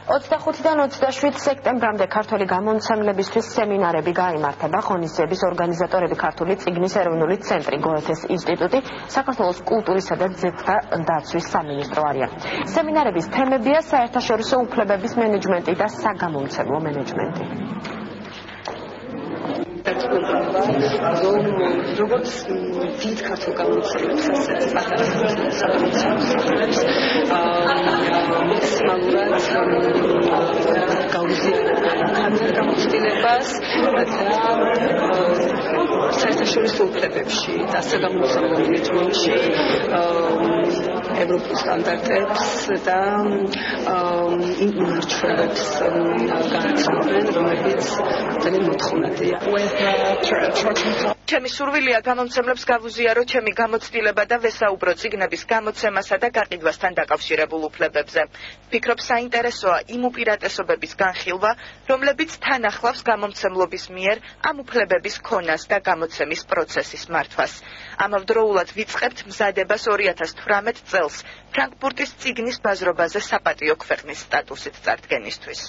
25-დან 27 სექტემბრამდე ქართველი გამომცემლებისთვის სემინარები გაიმართება. ღონისძიების ორგანიზატორები ქართული წიგნის ეროვნული ცენტრი, გოეთეს ინსტიტუტი, საქართველოს კულტურისა და ძეგლთა დაცვის სამინისტრო არიან. სემინარების თემებია საერთაშორისო უფლებების მენეჯმენტი და საგამომცემლო მენეჯმენტი. როგორც დიდ ქართულ გამოცემებს, ასე პატარა გამოცემებს მაქსიმალურად გაუზიარებენ გამოცდილებას და საერთაშორისო უფლებებში და საგამომცემლო მენეჯმენტში ევროპულ სტანდარტებს და იმარჩევებს გააცნობენ, რომლებიც ძალიან მოთხოვნადია. ჩემი სურვილია გამომცემლებს გავუზიარო ჩემი გამოცდილება და ვესაუბრო წიგნების გამოცემასა და გაყიდვასთან დაკავშირებულ უფლებებზე. ვფიქრობ, საინტერესოა იმ უპირატესობების განხილვა, რომლებიც თან ახლავს გამომცემლობის მიერ ამ უფლებების ქონას და გამოცემის პროცესის მართვას. ამავდროულად ვიწყებთ მზადებას 2018 წელს ფრანკფურტის წიგნის ბაზრობაზე საპატიო ქვეყნის სტატუსით წარდგენისთვის.